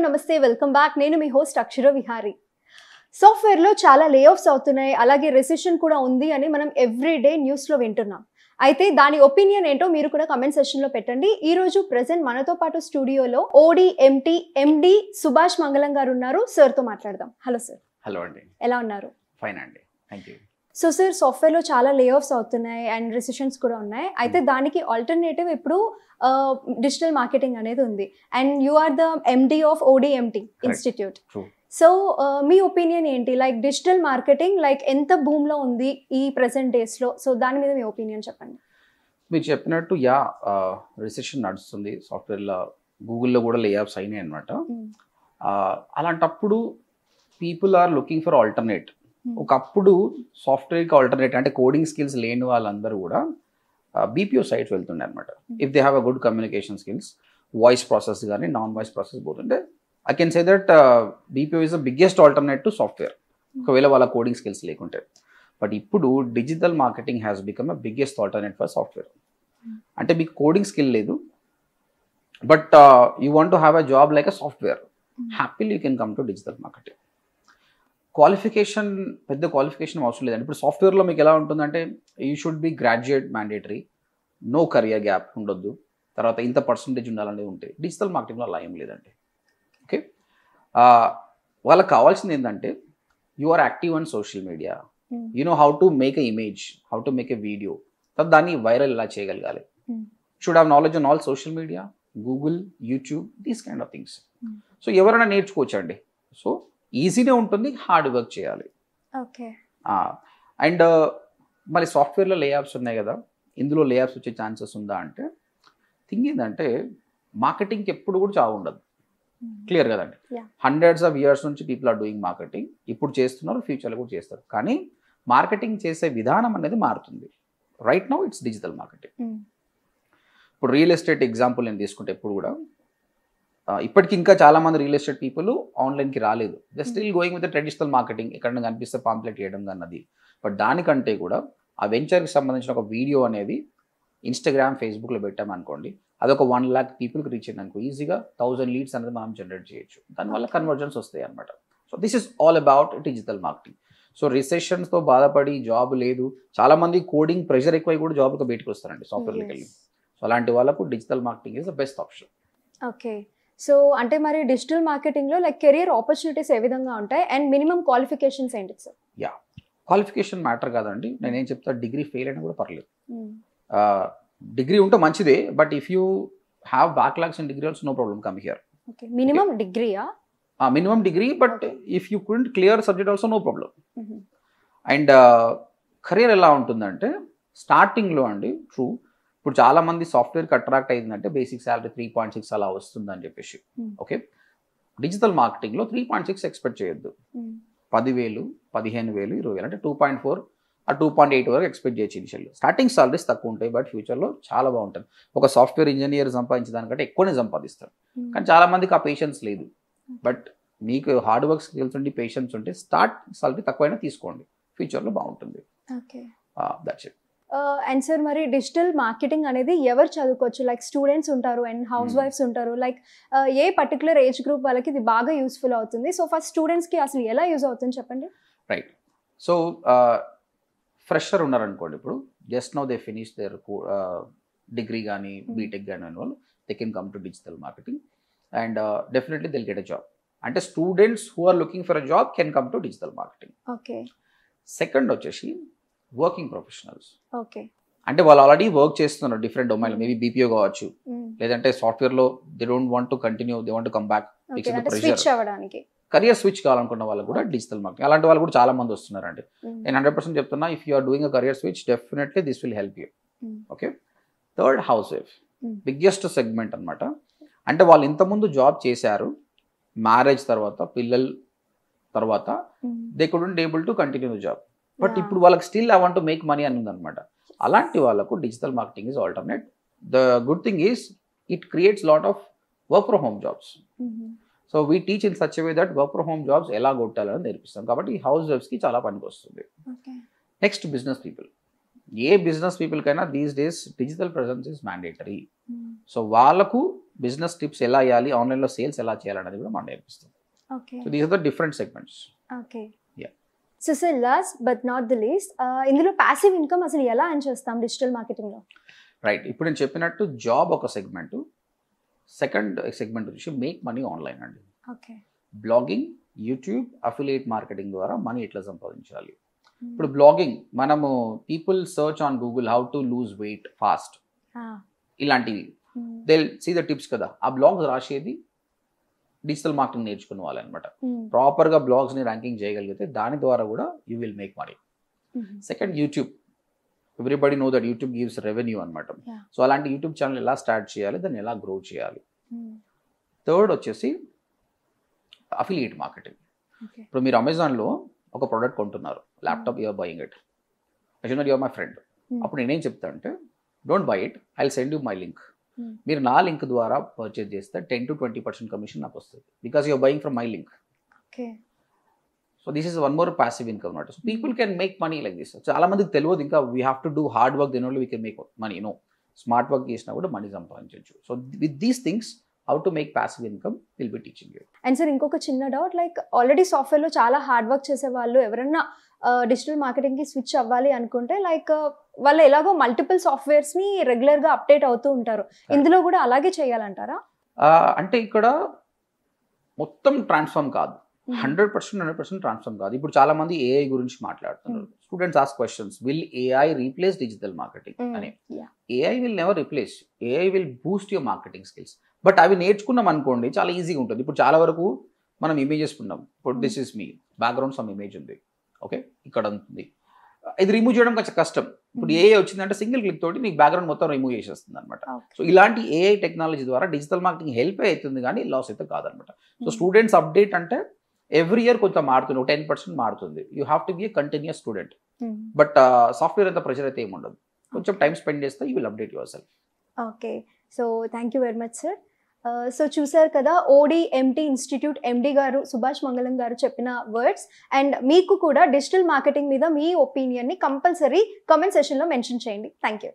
నమస్తే welcome back. నేను మీ host అక్షర విహారి. సాఫ్ట్వేర్లో చాలా లే ఆఫ్స్ అవుతున్నాయి, అలాగే రెసిషన్ కూడా ఉంది అని మనం ఎవ్రీడే న్యూస్లో వింటున్నాం. అయితే దాని ఒపీనియన్ ఏంటో మీరు కూడా కమెంట్ సెక్షన్లో పెట్టండి. ఈ రోజు ప్రెసెంట్ మనతో పాటు స్టూడియోలో ఓడిఎంటీ ఎండి సుభాష్ మంగళం గారు ఉన్నారు. సార్తో మాట్లాడదాం. Hello sir. హలో అండి. ఎలా ఉన్నారు? ఫైన్ అండి, థ్యాంక్ యూ. సో సార్, సాఫ్ట్వేర్లో చాలా లే ఆఫ్స్ అవుతున్నాయి అండ్ రెసిషన్స్ కూడా ఉన్నాయి. అయితే దానికి ఆల్టర్నేటివ్ ఇప్పుడు డిజిటల్ మార్కెటింగ్ అనేది ఉంది. And you are the MD of ODMT institute. So మీ ఒపీనియన్ ఏంటి? లైక్ డిజిటల్ మార్కెటింగ్ లైక్ ఎంత భూమిలో ఉంది ఈ ప్రెసెంట్ డేస్లో? సో దాని మీద మీ ఒపీనియన్ చెప్పండి. మీరు చెప్పినట్టు రిసెషన్ నడుస్తుంది సాఫ్ట్వేర్లో, గూగుల్లో కూడా లే ఆఫ్స్ అయినాయి అనమాట. అలాంటప్పుడు people are looking for alternate. ఒకప్పుడు సాఫ్ట్వేర్కి ఆల్టర్నేట్ అంటే కోడింగ్ స్కిల్స్ లేని వాళ్ళందరూ కూడా బీపీఓ సైట్స్ వెళ్తుండే అనమాట. If they have a good communication skills, voice process కానీ నాన్ వాయిస్ ప్రాసెస్ పోతుంటే I can say that BPO is the biggest alternate to software, ఒకవేళ వాళ్ళ కోడింగ్ స్కిల్స్ లేకుంటే. బట్ ఇప్పుడు digital marketing has become a biggest alternate for software. అంటే మీకు coding skill లేదు, but you want to have a job like a software, happily you can come to digital marketing. Qualification, పెద్ద qualification అవసరం లేదండి. ఇప్పుడు సాఫ్ట్వేర్లో మీకు ఎలా ఉంటుందంటే you should be graduate mandatory, no career gap ఉండొద్దు, తర్వాత ఇంత పర్సంటేజ్ ఉండాలనేది ఉంటాయి. డిజిటల్ మార్కెటింగ్లో అలా ఏం లేదండి. ఓకే, వాళ్ళకి కావాల్సింది ఏంటంటే you are active on social media, you know how to make a image, how to make a video, తర్వాత దాన్ని వైరల్ ఎలా చేయగలగాలి. Should have knowledge on all social media, Google, YouTube, these kind of things. So ఎవరైనా నేర్చుకోవచ్చండి. So ఈజీనే ఉంటుంది, hard work చేయాలి. Okay. And మరి సాఫ్ట్వేర్లో లే ఆఫ్స్ ఉన్నాయి కదా, ఇందులో లే ఆఫ్స్ వచ్చే ఛాన్సెస్ ఉందా అంటే థింగ్ ఏంటంటే మార్కెటింగ్కి ఎప్పుడు కూడా చావు ఉండదు. క్లియర్ కదండి. హండ్రెడ్స్ ఆఫ్ ఇయర్స్ నుంచి పీపుల్ ఆర్ డూయింగ్ మార్కెటింగ్. ఇప్పుడు చేస్తున్నారు, ఫ్యూచర్లో కూడా చేస్తారు. కానీ మార్కెటింగ్ చేసే విధానం అనేది మారుతుంది. Right now it's digital marketing. ఇప్పుడు రియల్ ఎస్టేట్ ఎగ్జాంపుల్ నేను తీసుకుంటే ఎప్పుడు కూడా ఇప్పటికి ఇంకా చాలా మంది రియల్ ఎస్టేట్ పీపుల్ ఆన్లైన్కి రాలేదు. They still going with traditional marketing, ఎక్కడైనా కనిపిస్తే పాంప్లెట్ చేయడం అన్నది. బట్ దానికంటే కూడా ఆ వెంచర్కి సంబంధించిన ఒక వీడియో అనేది ఇన్స్టాగ్రామ్, ఫేస్బుక్లో పెట్టామనుకోండి, అదొక 1 lakh పీపుల్కి రీచ్ అయింది అనుకో, ఈజీగా 1000 లీడ్స్ అనేది మనం జనరేట్ చేయొచ్చు. దానివల్ల కన్వర్జన్స్ వస్తాయి అనమాట. So this is all about digital marketing. So రిసెషన్స్తో బాధపడి జాబ్ లేదు, చాలామంది కోడింగ్ ప్రెషర్ ఎక్కువై కూడా జాబ్కి బయటకు వస్తారండి సాఫ్ట్వేర్కి వెళ్ళి. సో అలాంటి వాళ్ళకు digital marketing is the best option. Okay. So అంటే మరి డిజిటల్ మార్కెటింగ్లో లైక్ కెరియర్ ఆపర్చునిటీస్ ఏ విధంగా ఉంటాయి అండ్ మినిమం క్వాలిఫికేషన్స్ ఏంటి సార్? క్వాలిఫికేషన్ మ్యాటర్ కాదండి. నేనేం చెప్తా, డిగ్రీ ఫెయిల్ అయినా కూడా పర్లేదు. డిగ్రీ ఉంటే మంచిదే, but if you have backlogs in degree also no problem, come here. Okay, minimum డిగ్రీయా? Minimum degree, but if you couldn't clear subject also no problem. And career ఎలా ఉంటుందంటే స్టార్టింగ్లో అండి, ట్రూ, ఇప్పుడు చాలా మంది సాఫ్ట్వేర్కి అట్రాక్ట్ అయిందంటే బేసిక్ శాలరీ 3.6 అలా వస్తుందని చెప్పేసి. ఓకే, డిజిటల్ మార్కెటింగ్లో 3.6 ఎక్స్పెక్ట్ చేయొద్దు. 10,000, 15,000, 20,000 అంటే 2.4 ఆ 2.8 వరకు ఎక్స్పెక్ట్ చేయొచ్చు. ఇనిషియల్ స్టార్టింగ్ సాలరీస్ తక్కువ ఉంటాయి, బట్ ఫ్యూచర్లో చాలా బాగుంటుంది. ఒక సాఫ్ట్వేర్ ఇంజనీర్ సంపాదించడానికంటే ఎక్కువనే సంపాదిస్తారు. కానీ చాలా మందికి ఆ పేషెన్స్ లేదు. బట్ మీకు హార్డ్ వర్క్ స్కిల్స్ ఉండి పేషెన్స్ ఉంటే స్టార్ట్ సాలరీ తక్కువైనా తీసుకోండి, ఫ్యూచర్లో బాగుంటుంది. Okay, that's it. And sir మరి డిజిటల్ మార్కెటింగ్ అనేది ఎవరు చదువుకోవచ్చు? లైక్ స్టూడెంట్స్ ఉంటారు అండ్ హౌస్ వైఫ్స్ ఉంటారు. లైక్ ఏ పర్టికులర్ ఏజ్ గ్రూప్ వాళ్ళకి ఇది బాగా యూస్ఫుల్ అవుతుంది? సో ఫస్ట్ స్టూడెంట్స్కి అసలు ఎలా యూజ్ అవుతుంది చెప్పండి. రైట్. సో ఫ్రెషర్ ఉన్నారనుకోండి, ఇప్పుడు just now they finish their degree కానీ బీటెక్ కానీ అని వాళ్ళు they can come to digital marketing and definitely they'll get a job. అంటే students who are looking for a job can come to digital marketing. Okay. Second వచ్చేసి working professionals. Okay, అంటే వాళ్ళు already work చేస్తున్నారు different domain, maybe BPO కావచ్చు, లేదంటే సాఫ్ట్వేర్లో they don't want to continue, they want to come back, career switch కావాలనుకున్న వాళ్ళు కూడా డిజిటల్ మార్కెటింగ్, అలాంటి వాళ్ళు కూడా చాలా మంది వస్తున్నారండి. నేను 100% చెప్తున్నా, if you are doing a career switch definitely this will help you. Okay. Third, housewife, biggest segment అనమాట. అంటే వాళ్ళు ఇంతకుముందు జాబ్ చేశారు, మ్యారేజ్ తర్వాత, పిల్లల తర్వాత they couldn't able to continue the job, but ఇప్పుడు వాళ్ళకి still I want to make money అని ఉందన్నమాట. అలాంటి వాళ్ళకు digital marketing is alternate. The good thing is it creates lot of work from home jobs. So we teach in such way that work from home jobs ఎలా కొట్టాలని నేర్పిస్తాం. కాబట్టి house వైఫ్స్కి చాలా పనికి వస్తుంది. Next, business people. ఏ business పీపుల్కైనా these days digital presence is mandatory. So వాళ్ళకు బిజినెస్ టిప్స్ ఎలా వేయాలి, ఆన్లైన్లో సేల్స్ ఎలా చేయాలనేది కూడా మనం నేర్పిస్తాం. Okay so these are the different segments. Okay. Yeah. So sir last but not the least, ఇందులో ప్యాసివ్ ఇన్కమ్ అసలు ఎలా ఎర్న్ చేస్తాం డిజిటల్ మార్కెటింగ్లో? రైట్, ఇప్పుడు నేను చెప్పినట్టు జాబ్ ఒక సెగ్మెంట్, సెకండ్ సెగ్మెంట్ వచ్చి మేక్ మనీ ఆన్లైన్ అండి. Okay. Blogging, YouTube, affiliate marketing ద్వారా మనీ ఎట్లా సంపాదించాలి. ఇప్పుడు బ్లాగింగ్, మనము people search on Google how to lose weight fast, ఇలాంటివి దే సీ ద టిప్స్ కదా. ఆ బ్లాగ్స్ రాసేది డిజిటల్ మార్కెటింగ్ నేర్చుకున్న వాళ్ళు అనమాట. ప్రాపర్గా బ్లాగ్స్ని ర్యాంకింగ్ చేయగలిగితే దాని ద్వారా కూడా you will make money. Second YouTube, everybody know that YouTube gives revenue అనమాట. సో అలాంటి యూట్యూబ్ ఛానల్ ఎలా స్టార్ట్ చేయాలి, దాన్ని ఎలా గ్రో చేయాలి. థర్డ్ వచ్చేసి అఫిలియేట్ మార్కెటింగ్. ఇప్పుడు మీరు అమెజాన్లో ఒక ప్రోడక్ట్ కొంటున్నారు, laptop, you're buying it, assume you're my friend. అప్పుడు నేనేం చెప్తా అంటే, don't buy it, I will send you my link. మీరు నా లింక్ ద్వారా పర్చేజ్ చేస్తే 10 to 20% కమిషన్ నాకు వస్తుంది, because you're buying from my link. So this is one more passive income అనమాట. So people can make money like this. చాలా మందికి తెలియదు ఇంకా, we have to do hard work, then only we can make money. No, smart work చేసినా కూడా money సంపాదించవచ్చు. So with these things how to make passive income will be teaching you. And sir ఇంకొక చిన్న doubt, like already సాఫ్ట్వేర్లో చాలా hard work చేసే వాళ్ళు ఎవరన్నా డిజిటల్ మార్కెటింగ్కి స్విచ్ అవ్వాలి అనుకుంటే, లైక్ వాళ్ళు ఎలాగో మల్టిపుల్ సాఫ్ట్వేర్స్ని రెగ్యులర్గా అప్డేట్ అవుతూ ఉంటారు, ఇందులో కూడా అలాగే చేయాలంటారా? అంటే ఇక్కడ మొత్తం ట్రాన్స్ఫార్మ్ కాదు, 100% ట్రాన్స్ఫార్మ్ కాదు. ఇప్పుడు చాలా మంది ఏఐ గురించి మాట్లాడుతున్నారు. Students ask questions, will AI replace digital marketing అని. AI will never replace, AI will boost your marketing skills. But అవి నేర్చుకున్నాం అనుకోండి చాలా ఈజీగా ఉంటుంది. ఇప్పుడు చాలా వరకు మనం ఇమేజెస్ ఉన్నాం, ఇప్పుడు this is me background, some image ఉంది, ఓకే, ఇక్కడ ఉంది, ఇది రిమూవ్ చేయడం కొంచెం కష్టం. ఇప్పుడు ఏఐ వచ్చిందంటే సింగిల్ క్లిక్ తోటి నీకు బ్యాక్గ్రౌండ్ మొత్తం రిమూవ్ చేసేస్తుంది అనమాట. సో ఇలాంటి ఏఐ టెక్నాలజీ ద్వారా డిజిటల్ మార్కెటింగ్ హెల్ప్ అవుతుంది కానీ లాస్ అయితే కాదనమాట. సో స్టూడెంట్స్ అప్డేట్ అంటే ఎవ్రీ ఇయర్ కొంత మారుతుంది, 10% మారుతుంది. You have to be a continuous student. But software అంత ప్రెషర్ అయితే ఏమి ఉండదు, కొంచెం టైం స్పెండ్ చేస్తే you will update your self. Okay, so thank you very much sir. So చూసారు కదా, ODMT ఇన్స్టిట్యూట్ MD గారు సుభాష్ మంగళం గారు చెప్పిన వర్డ్స్. అండ్ మీకు కూడా డిజిటల్ మార్కెటింగ్ మీద మీ ఒపీనియన్ని కంపల్సరీ కామెంట్ సెషన్లో మెన్షన్ చేయండి. Thank you.